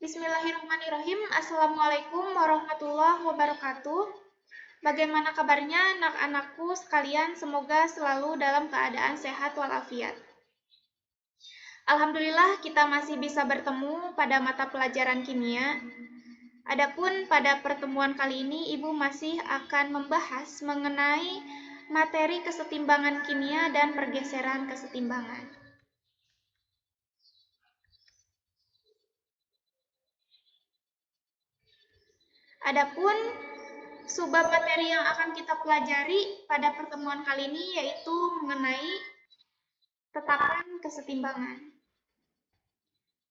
Bismillahirrahmanirrahim. Assalamualaikum warahmatullahi wabarakatuh. Bagaimana kabarnya anak-anakku sekalian? Semoga selalu dalam keadaan sehat walafiat. Alhamdulillah kita masih bisa bertemu pada mata pelajaran kimia. Adapun pada pertemuan kali ini Ibu masih akan membahas mengenai materi kesetimbangan kimia dan pergeseran kesetimbangan. Adapun subbab materi yang akan kita pelajari pada pertemuan kali ini yaitu mengenai tetapan kesetimbangan.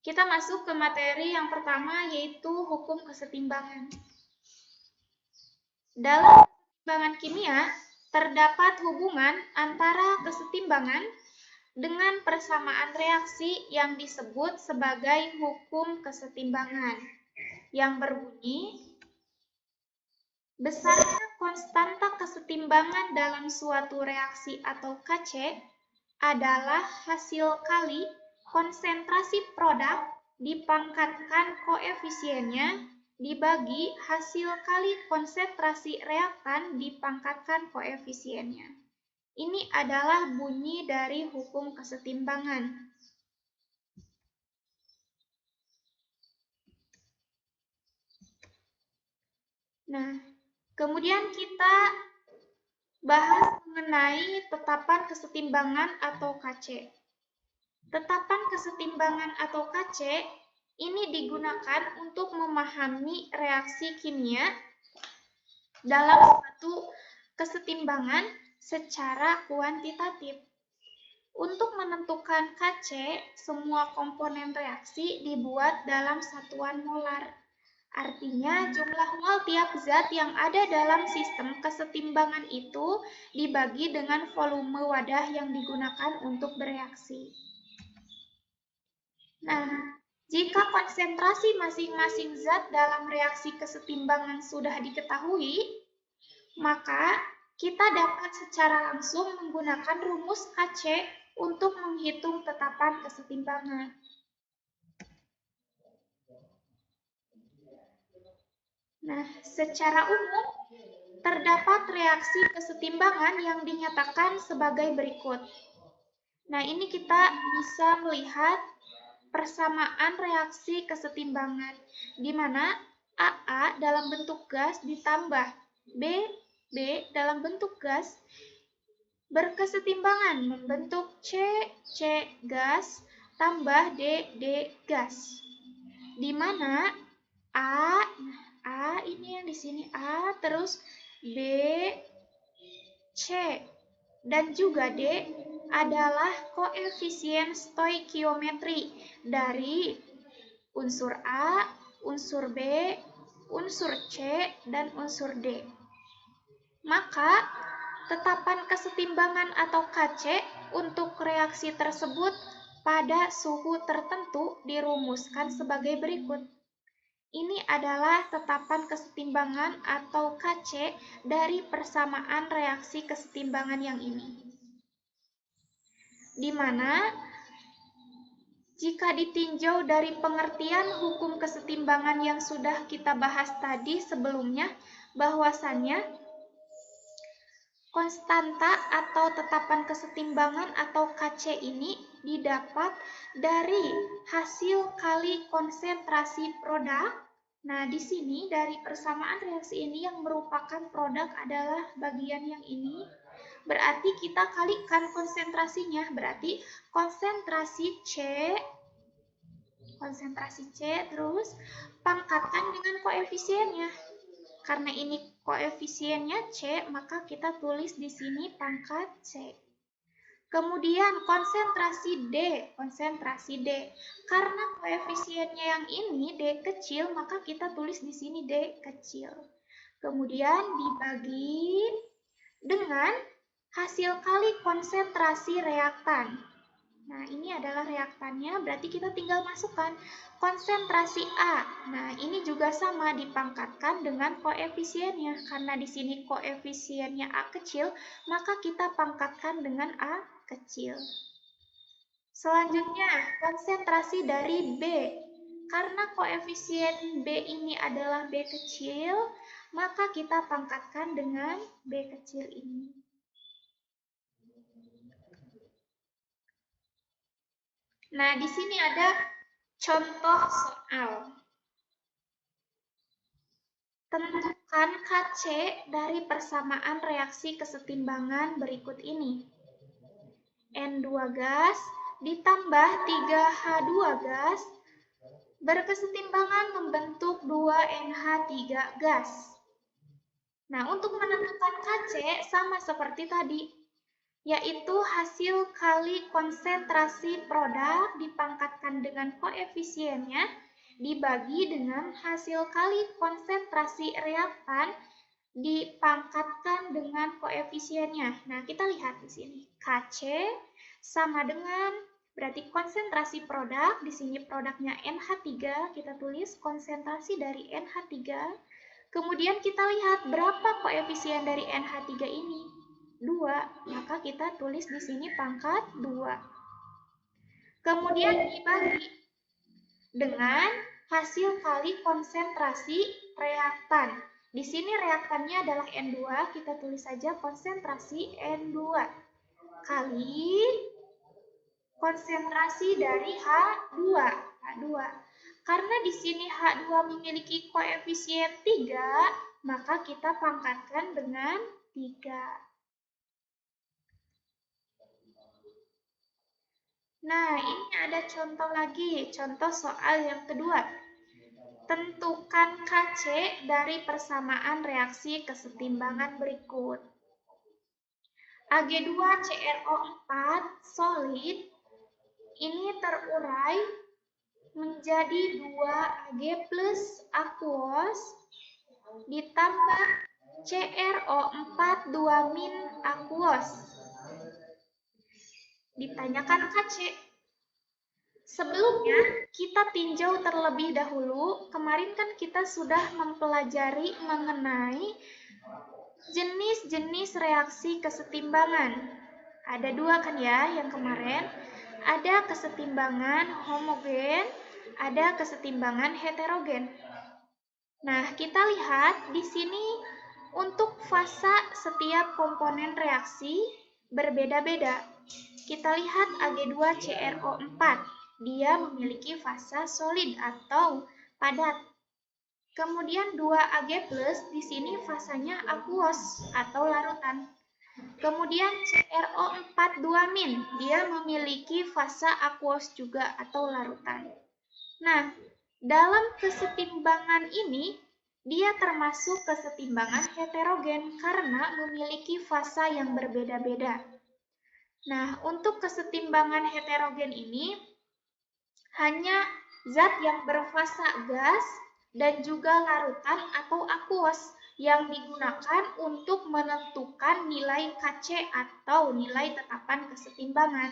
Kita masuk ke materi yang pertama yaitu hukum kesetimbangan. Dalam kesetimbangan kimia terdapat hubungan antara kesetimbangan dengan persamaan reaksi yang disebut sebagai hukum kesetimbangan yang berbunyi besarnya konstanta kesetimbangan dalam suatu reaksi atau KC adalah hasil kali konsentrasi produk dipangkatkan koefisiennya dibagi hasil kali konsentrasi reaktan dipangkatkan koefisiennya. Ini adalah bunyi dari hukum kesetimbangan. Nah, kemudian kita bahas mengenai tetapan kesetimbangan atau KC. Tetapan kesetimbangan atau KC ini digunakan untuk memahami reaksi kimia dalam suatu kesetimbangan secara kuantitatif. Untuk menentukan KC, semua komponen reaksi dibuat dalam satuan molar. Artinya, jumlah mol tiap zat yang ada dalam sistem kesetimbangan itu dibagi dengan volume wadah yang digunakan untuk bereaksi. Nah, jika konsentrasi masing-masing zat dalam reaksi kesetimbangan sudah diketahui, maka kita dapat secara langsung menggunakan rumus KC untuk menghitung tetapan kesetimbangan. Nah, secara umum, terdapat reaksi kesetimbangan yang dinyatakan sebagai berikut. Nah, ini kita bisa melihat persamaan reaksi kesetimbangan, di mana AA dalam bentuk gas ditambah B dalam bentuk gas berkesetimbangan membentuk C gas tambah D gas, di mana A ini yang di sini A, terus B, C, dan juga D adalah koefisien stoikiometri dari unsur A, unsur B, unsur C, dan unsur D. Maka, tetapan kesetimbangan atau KC untuk reaksi tersebut pada suhu tertentu dirumuskan sebagai berikut. Ini adalah tetapan kesetimbangan atau KC dari persamaan reaksi kesetimbangan yang ini. Di mana jika ditinjau dari pengertian hukum kesetimbangan yang sudah kita bahas tadi sebelumnya, bahwasannya konstanta atau tetapan kesetimbangan atau KC ini didapat dari hasil kali konsentrasi produk. Nah, di sini dari persamaan reaksi ini yang merupakan produk adalah bagian yang ini. Berarti kita kalikan konsentrasinya, berarti konsentrasi C terus pangkatkan dengan koefisiennya. Karena ini koefisiennya C, maka kita tulis di sini pangkat C. Kemudian konsentrasi D. Karena koefisiennya yang ini D kecil, maka kita tulis di sini D kecil. Kemudian dibagi dengan hasil kali konsentrasi reaktan. Nah, ini adalah reaktannya, berarti kita tinggal masukkan konsentrasi A. Nah, ini juga sama dipangkatkan dengan koefisiennya. Karena di sini koefisiennya A kecil, maka kita pangkatkan dengan A kecil. Selanjutnya, konsentrasi dari B. Karena koefisien B ini adalah B kecil, maka kita pangkatkan dengan B kecil ini. Nah, di sini ada contoh soal. Tentukan Kc dari persamaan reaksi kesetimbangan berikut ini. N2 gas ditambah 3H2 gas berkesetimbangan membentuk 2NH3 gas. Nah, untuk menentukan Kc sama seperti tadi, yaitu hasil kali konsentrasi produk dipangkatkan dengan koefisiennya dibagi dengan hasil kali konsentrasi reaktan dipangkatkan dengan koefisiennya. Nah, kita lihat di sini. Kc sama dengan, berarti konsentrasi produk, di sini produknya NH3, kita tulis konsentrasi dari NH3. Kemudian kita lihat berapa koefisien dari NH3 ini. 2, maka kita tulis di sini pangkat 2. Kemudian dibagi dengan hasil kali konsentrasi reaktan. Di sini reaktannya adalah N2, kita tulis saja konsentrasi N2 kali konsentrasi dari H2. Karena di sini H2 memiliki koefisien 3, maka kita pangkatkan dengan 3. Nah, ini ada contoh lagi, contoh soal yang kedua. Tentukan Kc dari persamaan reaksi kesetimbangan berikut. Ag2CrO4 solid ini terurai menjadi 2Ag plus aquos ditambah CrO4 2- aquos. Ditanyakan Kc. Sebelumnya, kita tinjau terlebih dahulu. Kemarin kan kita sudah mempelajari mengenai jenis-jenis reaksi kesetimbangan. Ada 2 kan ya yang kemarin. Ada kesetimbangan homogen, ada kesetimbangan heterogen. Nah, kita lihat di sini untuk fasa setiap komponen reaksi berbeda-beda. Kita lihat Ag2CrO4. Dia memiliki fasa solid atau padat. Kemudian 2Ag+, di sini fasanya aquos atau larutan. Kemudian CrO4 2-, dia memiliki fasa aquos juga atau larutan. Nah, dalam kesetimbangan ini, dia termasuk kesetimbangan heterogen karena memiliki fasa yang berbeda-beda. Nah, untuk kesetimbangan heterogen ini hanya zat yang berfasa gas dan juga larutan atau aquos yang digunakan untuk menentukan nilai Kc atau nilai tetapan kesetimbangan.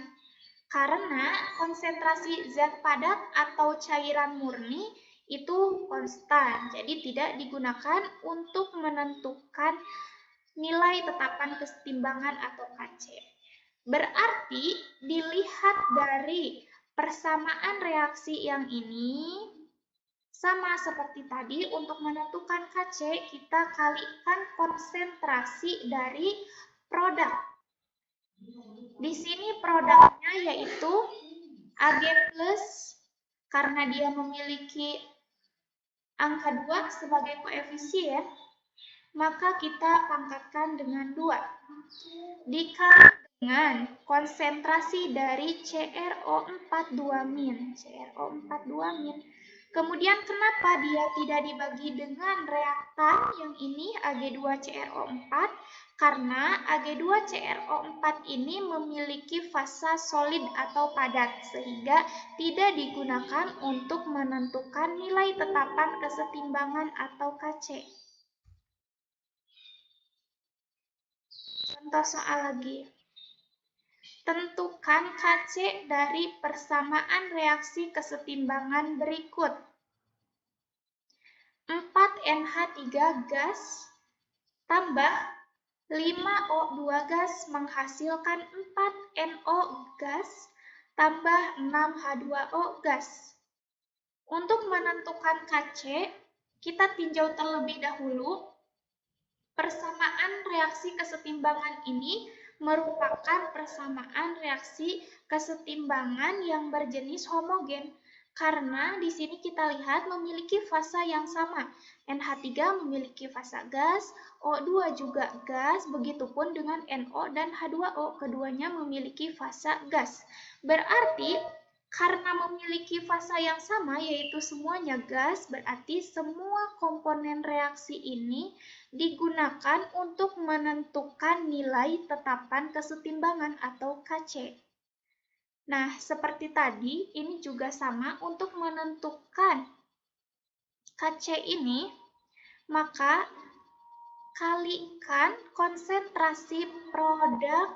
Karena konsentrasi zat padat atau cairan murni itu konstan, jadi tidak digunakan untuk menentukan nilai tetapan kesetimbangan atau Kc. Berarti dilihat dari persamaan reaksi yang ini, sama seperti tadi, untuk menentukan Kc, kita kalikan konsentrasi dari produk. Di sini produknya yaitu Ag+, karena dia memiliki angka 2 sebagai koefisien, maka kita pangkatkan dengan 2. Dikali dengan konsentrasi dari CrO4 2-. Kemudian kenapa dia tidak dibagi dengan reaktan yang ini Ag2CrO4? Karena Ag2CrO4 ini memiliki fasa solid atau padat sehingga tidak digunakan untuk menentukan nilai tetapan kesetimbangan atau Kc. Contoh soal lagi. Tentukan Kc dari persamaan reaksi kesetimbangan berikut. 4NH3 gas tambah 5O2 gas menghasilkan 4NO gas tambah 6H2O gas. Untuk menentukan Kc, kita tinjau terlebih dahulu. Persamaan reaksi kesetimbangan ini merupakan persamaan reaksi kesetimbangan yang berjenis homogen. Karena di sini kita lihat memiliki fasa yang sama. NH3 memiliki fasa gas, O2 juga gas, begitupun dengan NO dan H2O, keduanya memiliki fasa gas. Berarti karena memiliki fasa yang sama, yaitu semuanya gas, berarti semua komponen reaksi ini digunakan untuk menentukan nilai tetapan kesetimbangan atau Kc. Nah, seperti tadi, ini juga sama untuk menentukan Kc ini, maka kalikan konsentrasi produk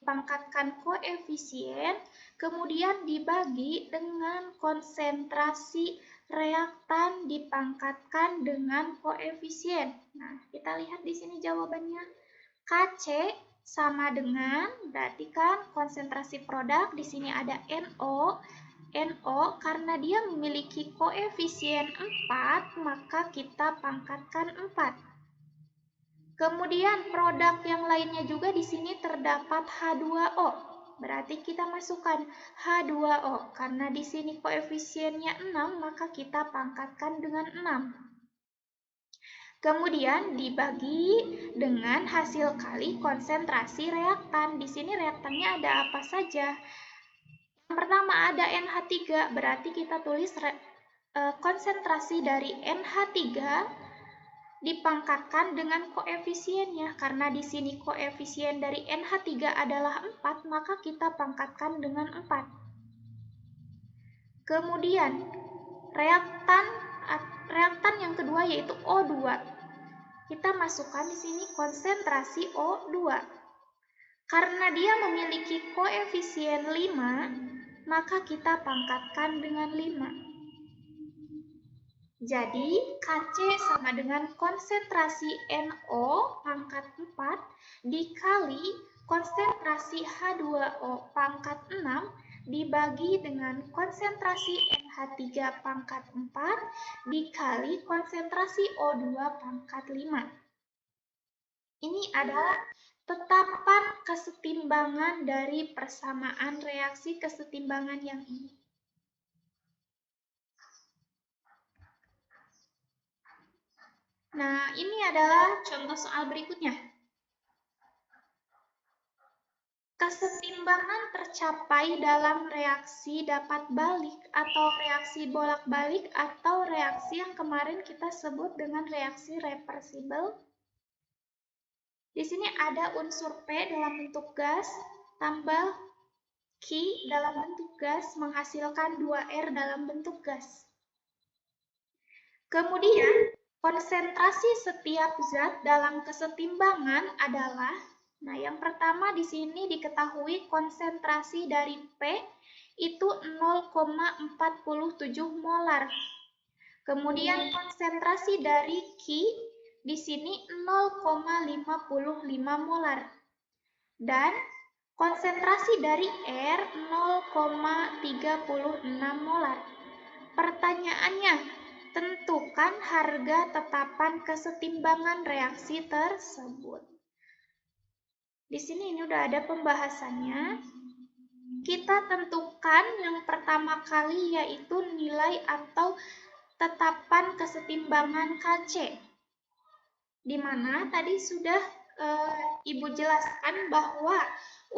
dipangkatkan koefisien, kemudian dibagi dengan konsentrasi reaktan dipangkatkan dengan koefisien. Nah, kita lihat di sini jawabannya. Kc sama dengan, berarti kan konsentrasi produk, di sini ada NO. NO karena dia memiliki koefisien 4, maka kita pangkatkan 4. Kemudian produk yang lainnya juga di sini terdapat H2O. Berarti kita masukkan H2O. Karena di sini koefisiennya 6, maka kita pangkatkan dengan 6. Kemudian dibagi dengan hasil kali konsentrasi reaktan. Di sini reaktannya ada apa saja? Yang pertama ada NH3, berarti kita tulis konsentrasi dari NH3 dipangkatkan dengan koefisiennya. Karena di sini koefisien dari NH3 adalah 4, maka kita pangkatkan dengan 4. Kemudian reaktan yang kedua yaitu O2. Kita masukkan di sini konsentrasi O2. Karena dia memiliki koefisien 5, maka kita pangkatkan dengan 5. Jadi, Kc sama dengan konsentrasi NO pangkat 4 dikali konsentrasi H2O pangkat 6 dibagi dengan konsentrasi NH3 pangkat 4 dikali konsentrasi O2 pangkat 5. Ini adalah tetapan kesetimbangan dari persamaan reaksi kesetimbangan yang ini. Nah, ini adalah contoh soal berikutnya. Kesetimbangan tercapai dalam reaksi dapat balik atau reaksi bolak-balik atau reaksi yang kemarin kita sebut dengan reaksi reversible. Di sini ada unsur P dalam bentuk gas tambah Q dalam bentuk gas menghasilkan 2R dalam bentuk gas. Kemudian, konsentrasi setiap zat dalam kesetimbangan adalah, nah yang pertama di sini diketahui konsentrasi dari P itu 0,47 molar. Kemudian konsentrasi dari Q di sini 0,55 molar. Dan konsentrasi dari R 0,36 molar. Pertanyaannya, tentukan harga tetapan kesetimbangan reaksi tersebut. Di sini ini udah ada pembahasannya. Kita tentukan yang pertama kali yaitu nilai atau tetapan kesetimbangan Kc. Di mana tadi sudah Ibu jelaskan bahwa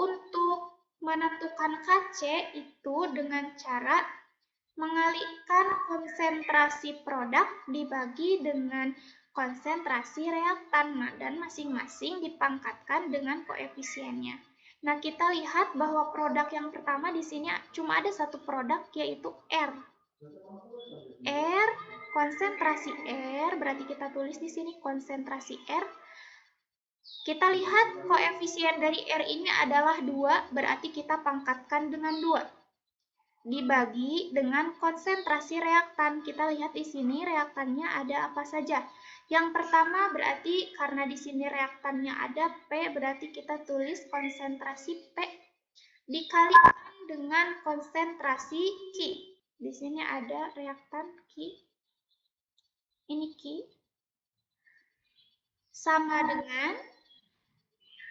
untuk menentukan Kc itu dengan cara mengalihkan konsentrasi produk dibagi dengan konsentrasi reaktan, dan masing-masing dipangkatkan dengan koefisiennya. Nah, kita lihat bahwa produk yang pertama di sini cuma ada satu produk, yaitu R. R, konsentrasi R, berarti kita tulis di sini konsentrasi R. Kita lihat koefisien dari R ini adalah 2, berarti kita pangkatkan dengan 2. Dibagi dengan konsentrasi reaktan. Kita lihat di sini reaktannya ada apa saja. Yang pertama berarti karena di sini reaktannya ada P, berarti kita tulis konsentrasi P dikalikan dengan konsentrasi Q. Di sini ada reaktan Ki. Ini Ki. Sama dengan,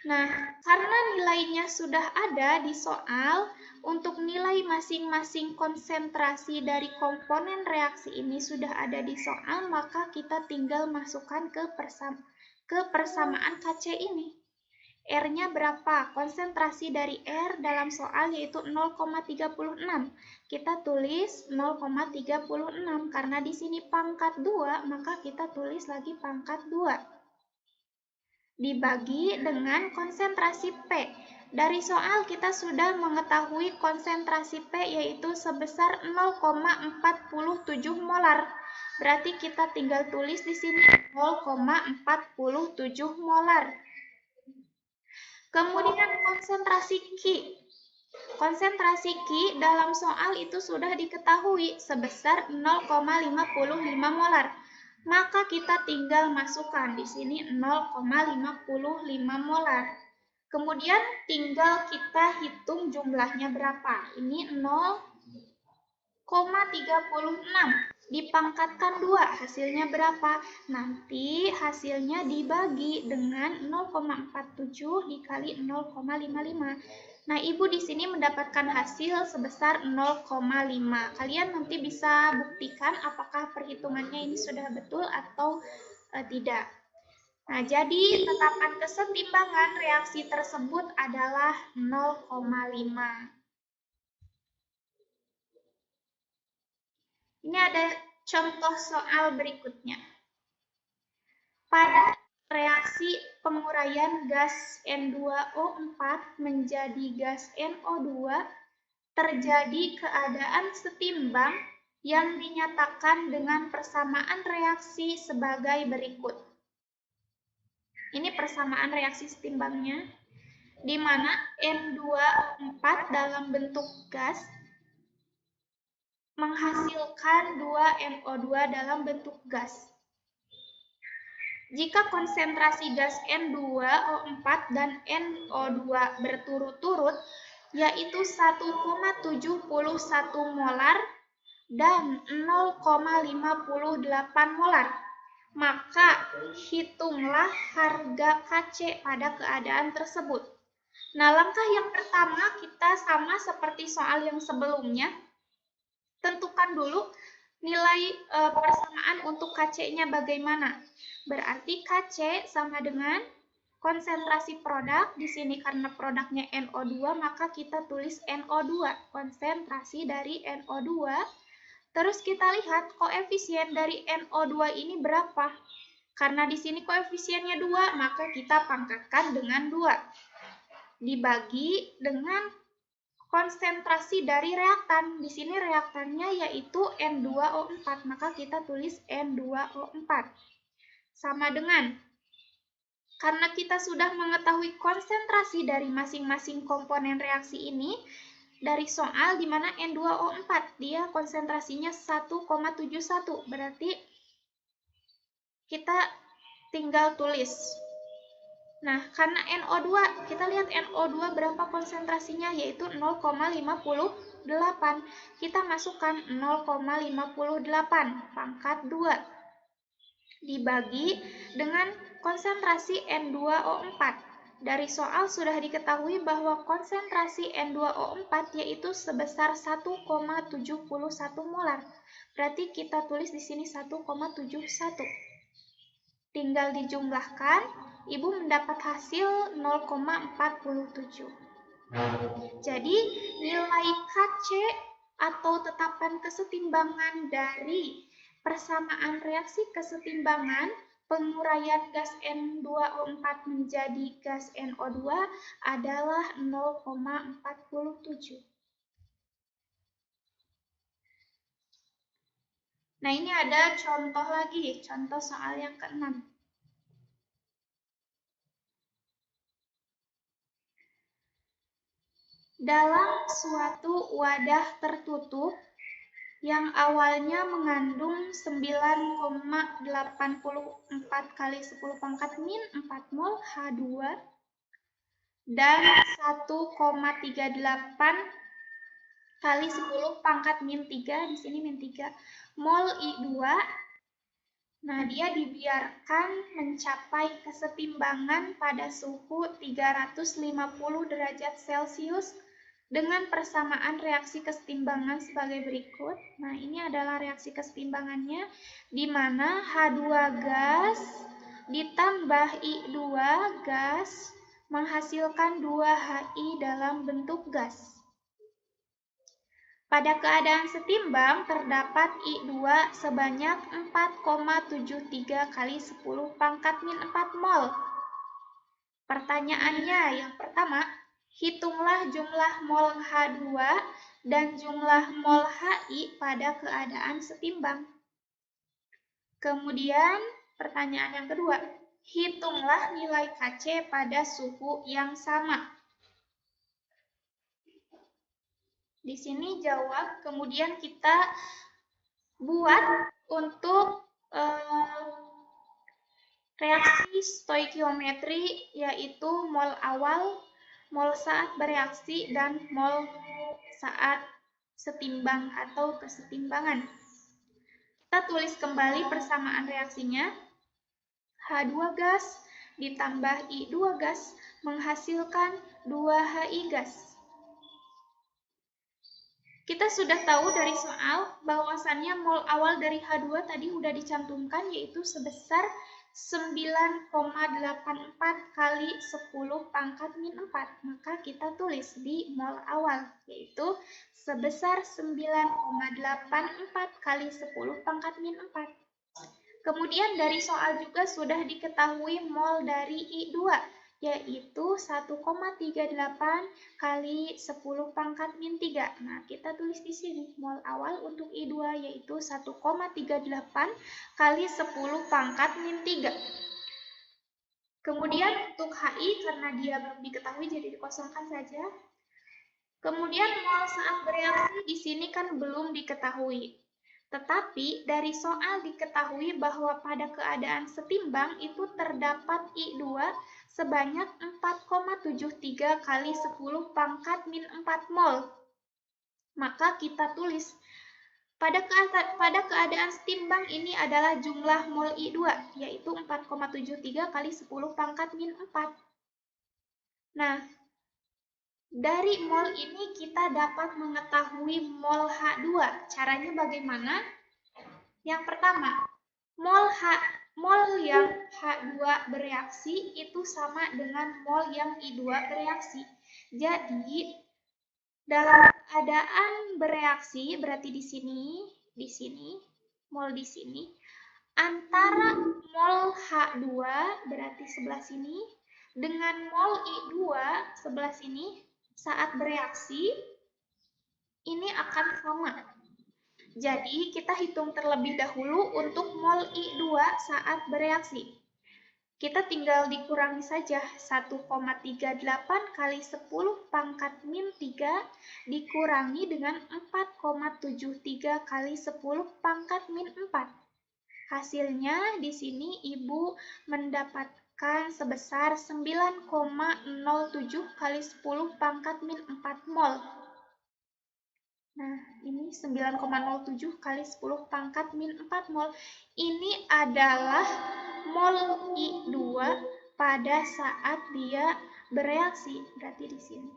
nah, karena nilainya sudah ada di soal, untuk nilai masing-masing konsentrasi dari komponen reaksi ini sudah ada di soal, maka kita tinggal masukkan ke persamaan KC ini. R-nya berapa? Konsentrasi dari R dalam soal yaitu 0,36. Kita tulis 0,36 karena di sini pangkat 2, maka kita tulis lagi pangkat 2. Dibagi dengan konsentrasi P. Dari soal kita sudah mengetahui konsentrasi P yaitu sebesar 0,47 molar. Berarti kita tinggal tulis di sini 0,47 molar. Kemudian konsentrasi Ki. Konsentrasi Ki dalam soal itu sudah diketahui sebesar 0,55 molar. Maka kita tinggal masukkan di sini 0,55 molar. Kemudian tinggal kita hitung jumlahnya berapa. Ini 0,36. Dipangkatkan 2, hasilnya berapa? Nanti hasilnya dibagi dengan 0,47 dikali 0,55. Nah, Ibu di sini mendapatkan hasil sebesar 0,5. Kalian nanti bisa buktikan apakah perhitungannya ini sudah betul atau tidak. Nah, jadi tetapan kesetimbangan reaksi tersebut adalah 0,5. Ini ada contoh soal berikutnya. Pada reaksi penguraian gas N2O4 menjadi gas NO2, terjadi keadaan setimbang yang dinyatakan dengan persamaan reaksi sebagai berikut. Ini persamaan reaksi setimbangnya, di mana N2O4 dalam bentuk gas menghasilkan 2NO2 dalam bentuk gas. Jika konsentrasi gas N2O4 dan NO2 berturut-turut, yaitu 1,71 molar dan 0,58 molar, maka hitunglah harga KC pada keadaan tersebut. Nah, langkah yang pertama kita sama seperti soal yang sebelumnya. Tentukan dulu nilai persamaan untuk KC-nya bagaimana. Berarti KC sama dengan konsentrasi produk. Di sini karena produknya NO2, maka kita tulis NO2, konsentrasi dari NO2. Terus kita lihat koefisien dari NO2 ini berapa. Karena di sini koefisiennya 2, maka kita pangkatkan dengan 2. Dibagi dengan konsentrasi dari reaktan. Di sini reaktannya yaitu N2O4, maka kita tulis N2O4. Sama dengan, karena kita sudah mengetahui konsentrasi dari masing-masing komponen reaksi ini, dari soal di mana N2O4, dia konsentrasinya 1,71, berarti kita tinggal tulis. Nah, karena NO2, kita lihat NO2 berapa konsentrasinya, yaitu 0,58. Kita masukkan 0,58 pangkat 2. Dibagi dengan konsentrasi N2O4. Dari soal sudah diketahui bahwa konsentrasi N2O4 yaitu sebesar 1,71 molar. Berarti kita tulis di sini 1,71. Tinggal dijumlahkan. Ibu mendapat hasil 0,47. Jadi, nilai KC atau tetapan kesetimbangan dari persamaan reaksi kesetimbangan penguraian gas N2O4 menjadi gas NO2 adalah 0,47. Nah, ini ada contoh lagi, contoh soal yang ke-6. Dalam suatu wadah tertutup yang awalnya mengandung 9,84 kali 10 pangkat min 4 mol H2 dan 1,38 kali 10 pangkat min 3, di sini min 3, mol I2. Nah, dia dibiarkan mencapai kesetimbangan pada suhu 350 derajat Celcius dengan persamaan reaksi kesetimbangan sebagai berikut. Nah, ini adalah reaksi kesetimbangannya, di mana H2 gas ditambah I2 gas menghasilkan 2HI dalam bentuk gas. Pada keadaan setimbang, terdapat I2 sebanyak 4,73 kali 10 pangkat min 4 mol. Pertanyaannya yang pertama, hitunglah jumlah mol H2 dan jumlah mol HI pada keadaan setimbang. Kemudian, pertanyaan yang kedua, hitunglah nilai Kc pada suhu yang sama. Di sini jawab, kemudian kita buat untuk reaksi stoikiometri, yaitu mol awal, mol saat bereaksi, dan mol saat setimbang atau kesetimbangan. Kita tulis kembali persamaan reaksinya. H2 gas ditambah I2 gas menghasilkan 2HI gas. Kita sudah tahu dari soal bahwasannya mol awal dari H2 tadi udah dicantumkan, yaitu sebesar 9,84 kali 10 pangkat min 4. Maka kita tulis di mol awal, yaitu sebesar 9,84 kali 10 pangkat min 4. Kemudian dari soal juga sudah diketahui mol dari I2, yaitu 1,38 kali 10 pangkat min 3. Nah, kita tulis di sini mol awal untuk I2 yaitu 1,38 kali 10 pangkat min 3. Kemudian untuk HI, karena dia belum diketahui jadi dikosongkan saja. Kemudian mol saat bereaksi di sini kan belum diketahui. Tetapi dari soal diketahui bahwa pada keadaan setimbang itu terdapat I2 sebanyak 4,73 kali 10 pangkat min 4 mol. Maka kita tulis pada keadaan setimbang ini adalah jumlah mol I2, yaitu 4,73 kali 10 pangkat min 4. Nah, dari mol ini kita dapat mengetahui mol H2. Caranya bagaimana? Yang pertama, mol yang H2 bereaksi itu sama dengan mol yang I2 bereaksi. Jadi, dalam keadaan bereaksi, berarti di sini, mol di sini, antara mol H2, berarti sebelah sini, dengan mol I2 sebelah sini, saat bereaksi, ini akan sama. Jadi, kita hitung terlebih dahulu untuk mol I2 saat bereaksi. Kita tinggal dikurangi saja 1,38 kali 10 pangkat min 3 dikurangi dengan 4,73 kali 10 pangkat min 4. Hasilnya di sini Ibu mendapatkan sebesar 9,07 kali 10 pangkat min 4 mol. Nah, ini 9,07 kali 10 pangkat min 4 mol. Ini adalah mol I2 pada saat dia bereaksi, berarti di sini.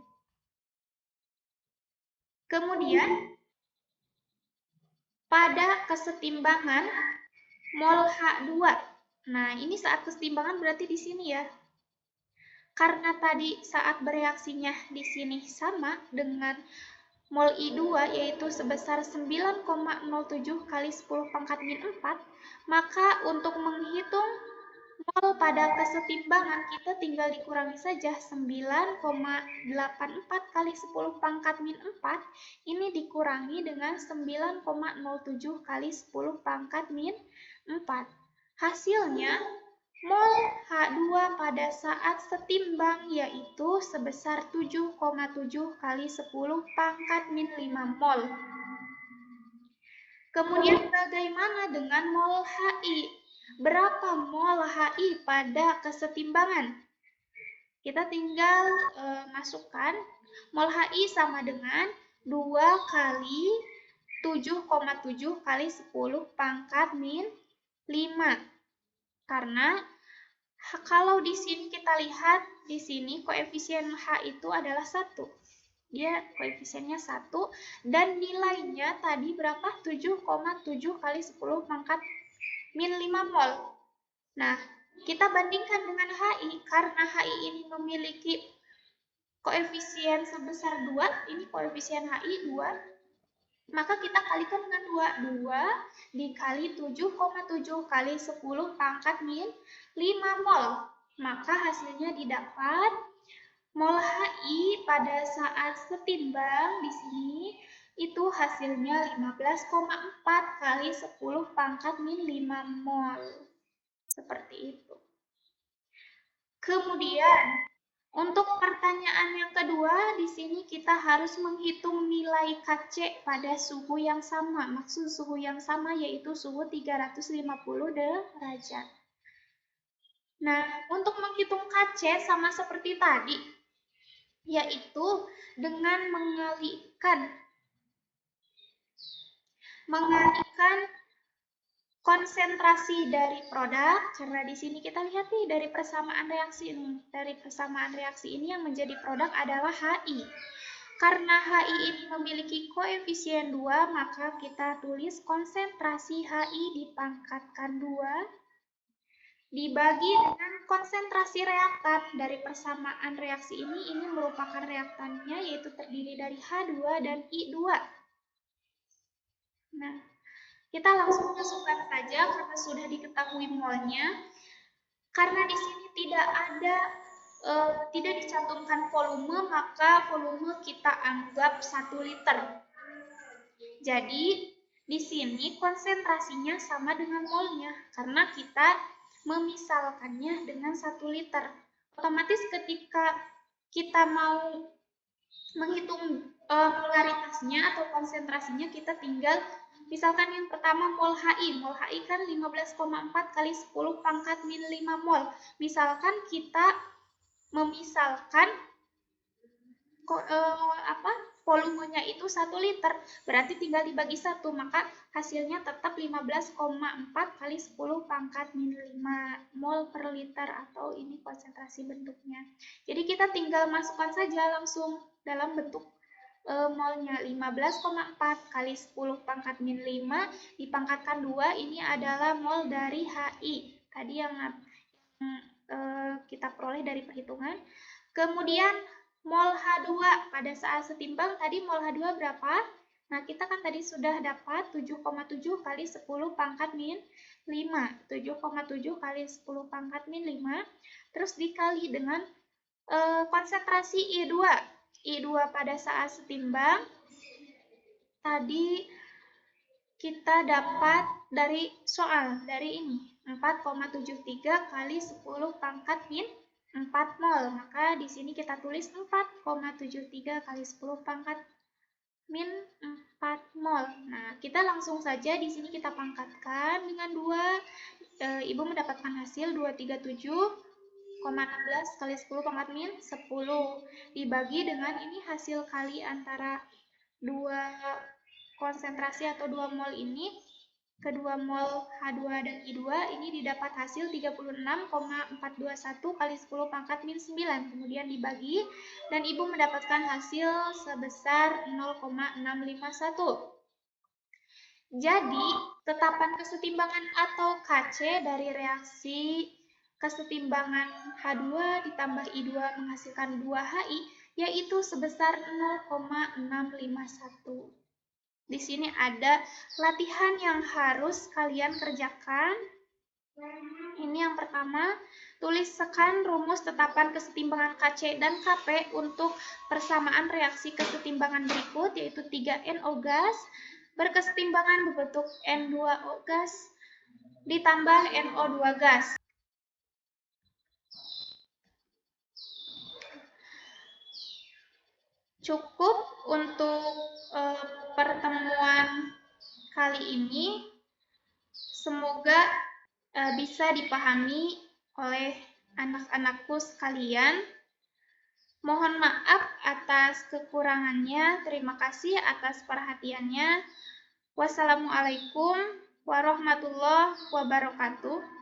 Kemudian, pada kesetimbangan mol H2. Nah, ini saat kesetimbangan berarti di sini ya. Karena tadi saat bereaksinya di sini sama dengan mol I2 yaitu sebesar 9,07 kali 10 pangkat min 4, maka untuk menghitung mol pada kesetimbangan kita tinggal dikurangi saja 9,84 kali 10 pangkat min 4 ini dikurangi dengan 9,07 kali 10 pangkat min 4. Hasilnya mol H2 pada saat setimbang yaitu sebesar 7,7 kali 10 pangkat min 5 mol. Kemudian bagaimana dengan mol HI? Berapa mol HI pada kesetimbangan? Kita tinggal masukkan mol HI sama dengan 2 kali 7,7 kali 10 pangkat min 5. Karena kalau di sini kita lihat, di sini koefisien H itu adalah 1. Dia koefisiennya 1 dan nilainya tadi berapa? 7,7 kali 10 pangkat min 5 mol. Nah, kita bandingkan dengan HI, karena HI ini memiliki koefisien sebesar 2, ini koefisien HI 2, maka kita kalikan dengan 2. 2 dikali 7,7 kali 10 pangkat min 5 mol. Maka hasilnya didapat mol HI pada saat setimbang di sini itu hasilnya 15,4 kali 10 pangkat min 5 mol. Seperti itu. Kemudian, untuk pertanyaan yang kedua, di sini kita harus menghitung nilai Kc pada suhu yang sama. Maksud suhu yang sama yaitu suhu 350 derajat. Nah, untuk menghitung Kc sama seperti tadi, yaitu dengan mengalihkan konsentrasi dari produk, karena di sini kita lihat nih dari persamaan reaksi ini. Dari persamaan reaksi ini yang menjadi produk adalah HI. Karena HI ini memiliki koefisien 2, maka kita tulis konsentrasi HI dipangkatkan 2 dibagi dengan konsentrasi reaktan. Dari persamaan reaksi ini merupakan reaktannya yaitu terdiri dari H2 dan I2. Nah, kita langsung masukkan saja karena sudah diketahui molnya. Karena di sini tidak dicantumkan volume, maka volume kita anggap 1 liter. Jadi, di sini konsentrasinya sama dengan molnya, karena kita memisalkannya dengan 1 liter. Otomatis ketika kita mau menghitung molaritasnya atau konsentrasinya, kita tinggal misalkan yang pertama mol HI. Mol HI kan 15,4 kali 10 pangkat min 5 mol. Misalkan kita memisalkan volumenya itu 1 liter, berarti tinggal dibagi 1, maka hasilnya tetap 15,4 kali 10 pangkat min 5 mol per liter, atau ini konsentrasi bentuknya. Jadi kita tinggal masukkan saja langsung dalam bentuk molnya. 15,4 kali 10 pangkat min 5 dipangkatkan 2, ini adalah mol dari HI tadi yang kita peroleh dari perhitungan. Kemudian mol H2 pada saat setimbang tadi mol H2 berapa? Nah, kita kan tadi sudah dapat 7,7 kali 10 pangkat min 5. 7,7 kali 10 pangkat min 5. Terus dikali dengan konsentrasi I2. I2 pada saat setimbang tadi kita dapat dari soal, dari ini 4,73 kali 10 pangkat min 4 mol. Maka di sini kita tulis 4,73 kali 10 pangkat min 4 mol. Nah, kita langsung saja di sini kita pangkatkan dengan 2. Ibu mendapatkan hasil 237,16 kali 10 pangkat min 10 dibagi dengan ini hasil kali antara 2 konsentrasi atau 2 mol ini, kedua mol H2 dan I2 ini didapat hasil 36,421 kali 10 pangkat min 9. Kemudian dibagi dan Ibu mendapatkan hasil sebesar 0,651. Jadi, tetapan kesetimbangan atau Kc dari reaksi kesetimbangan H2 ditambah I2 menghasilkan 2HI yaitu sebesar 0,651. Di sini ada latihan yang harus kalian kerjakan. Ini yang pertama, tuliskan rumus tetapan kesetimbangan Kc dan Kp untuk persamaan reaksi kesetimbangan berikut, yaitu 3NO gas berkesetimbangan berbentuk N2O gas ditambah NO2 gas. Cukup untuk pertemuan kali ini. Semoga bisa dipahami oleh anak-anakku sekalian. Mohon maaf atas kekurangannya. Terima kasih atas perhatiannya. Wassalamualaikum warahmatullahi wabarakatuh.